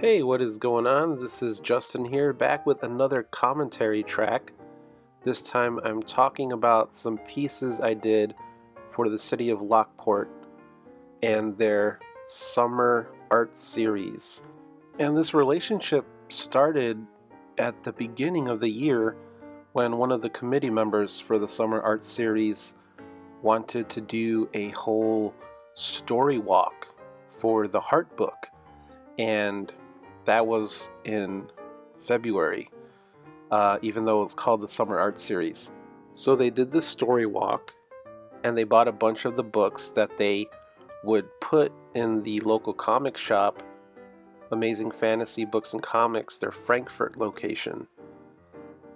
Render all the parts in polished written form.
Hey, what is going on? This is Justin here, back with another commentary track. This time I'm talking about some pieces I did for the City of Lockport and their summer art series. And this relationship started at the beginning of the year when one of the committee members for the summer art series wanted to do a whole story walk for the Heart book. And that was in February, even though it's called the Summer Art Series. So they did this story walk, and they bought a bunch of the books that they would put in the local comic shop, Amazing Fantasy Books and Comics, their Frankfurt location.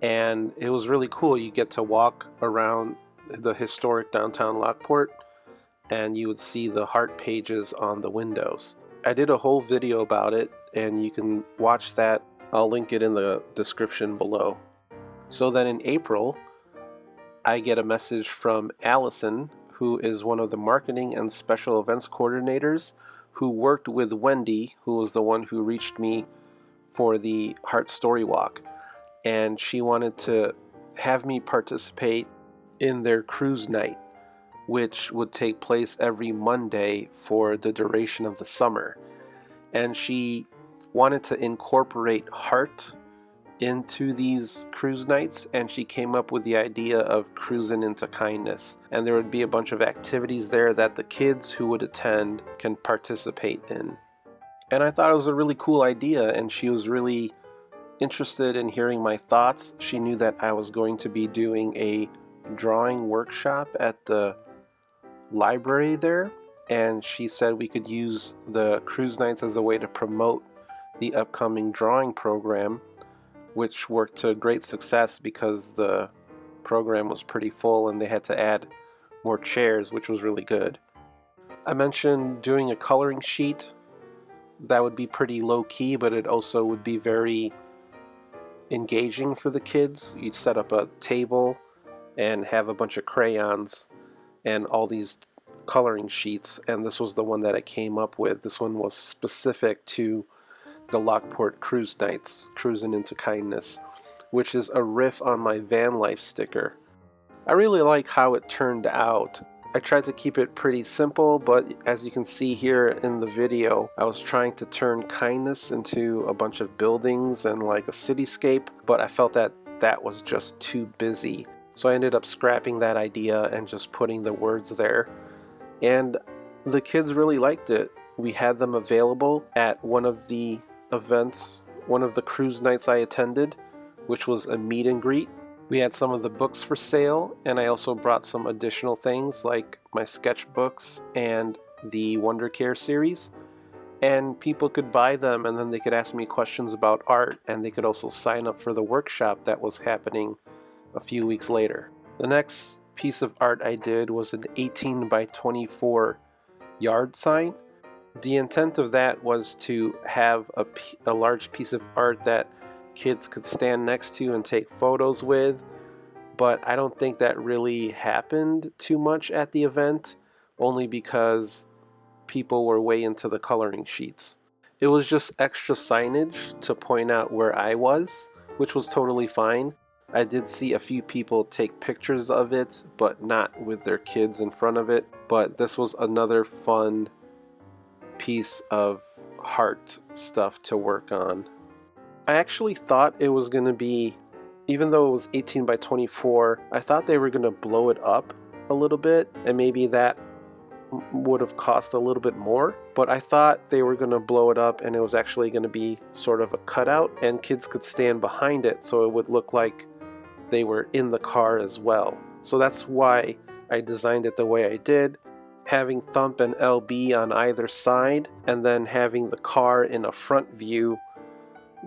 And it was really cool. You get to walk around the historic downtown Lockport, and you would see the Heart pages on the windows. I did a whole video about it, and you can watch that. I'll link it in the description below. So then in April, I get a message from Allison, who is one of the marketing and special events coordinators, who worked with Wendy, who was the one who reached me for the Heart Story Walk. And she wanted to have me participate in their cruise night, which would take place every Monday for the duration of the summer. And she wanted to incorporate Heart into these cruise nights, and she came up with the idea of Cruisin into Kindness. And there would be a bunch of activities there that the kids who would attend can participate in. And I thought it was a really cool idea, and she was really interested in hearing my thoughts. She knew that I was going to be doing a drawing workshop at the library there, and she said we could use the cruise nights as a way to promote the upcoming drawing program, which worked to great success because the program was pretty full and they had to add more chairs, which was really good. I mentioned doing a coloring sheet. That would be pretty low-key, but it also would be very engaging for the kids. You'd set up a table and have a bunch of crayons and all these coloring sheets, and this was the one that I came up with. This one was specific to the Lockport Cruise Nights, Cruisin into Kindness, which is a riff on my van life sticker. I really like how it turned out. I tried to keep it pretty simple, but as you can see here in the video, I was trying to turn kindness into a bunch of buildings and like a cityscape, but I felt that that was just too busy. So I ended up scrapping that idea and just putting the words there. And the kids really liked it. We had them available at one of the events, one of the cruise nights I attended, which was a meet and greet. We had some of the books for sale, and I also brought some additional things like my sketchbooks and the Wonder Care series. And people could buy them, and then they could ask me questions about art, and they could also sign up for the workshop that was happening a few weeks later. The next piece of art I did was an 18 by 24 yard sign. The intent of that was to have a large piece of art that kids could stand next to and take photos with, but I don't think that really happened too much at the event, only because people were way into the coloring sheets. It was just extra signage to point out where I was, which was totally fine. I did see a few people take pictures of it, but not with their kids in front of it. But this was another fun piece of Heart stuff to work on. I actually thought it was going to be, even though it was 18 by 24, I thought they were going to blow it up a little bit, and maybe that would have cost a little bit more, but I thought they were going to blow it up and it was actually going to be sort of a cutout and kids could stand behind it so it would look like they were in the car as well. So that's why I designed it the way I did, having Thump and LB on either side and then having the car in a front view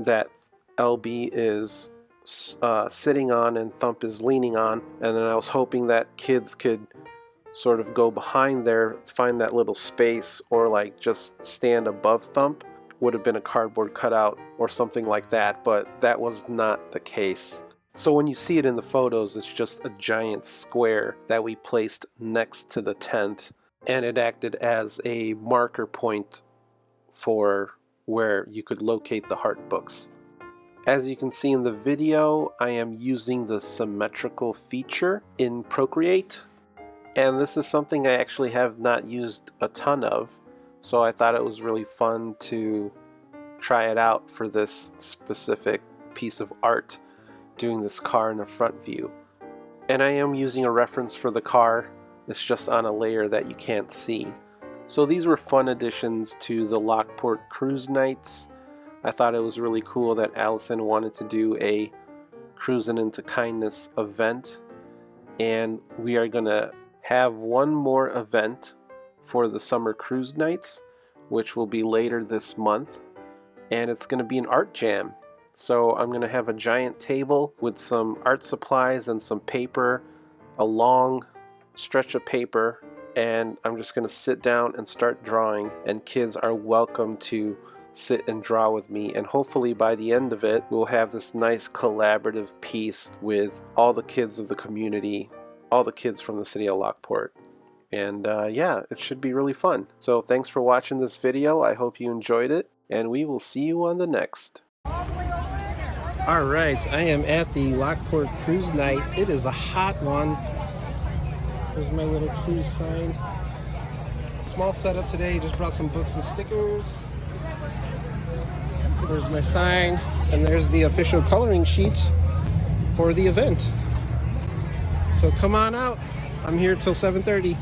that LB is sitting on and Thump is leaning on, and then I was hoping that kids could sort of go behind there, find that little space, or like just stand above Thump. Would have been a cardboard cutout or something like that, but that was not the case. So when you see it in the photos, it's just a giant square that we placed next to the tent, and it acted as a marker point for where you could locate the heart books. As you can see in the video, I am using the symmetrical feature in Procreate, and this is something I actually have not used a ton of, so I thought it was really fun to try it out for this specific piece of art, doing this car in the front view. And I am using a reference for the car. It's just on a layer that you can't see. So these were fun additions to the Lockport Cruise Nights. I thought it was really cool that Allison wanted to do a Cruisin' into Kindness event, and we are gonna have one more event for the summer cruise nights, which will be later this month, and it's gonna be an art jam. So I'm gonna have a giant table with some art supplies and some paper, a long stretch of paper, and I'm just gonna sit down and start drawing, and kids are welcome to sit and draw with me, and hopefully by the end of it we'll have this nice collaborative piece with all the kids of the community, all the kids from the city of Lockport. And yeah, it should be really fun. So thanks for watching this video. I hope you enjoyed it, and we will see you on the next. Alright, I am at the Lockport Cruise Night. It is a hot one. There's my little cruise sign. Small setup today, just brought some books and stickers. There's my sign, and there's the official coloring sheet for the event. So come on out. I'm here till 7:30.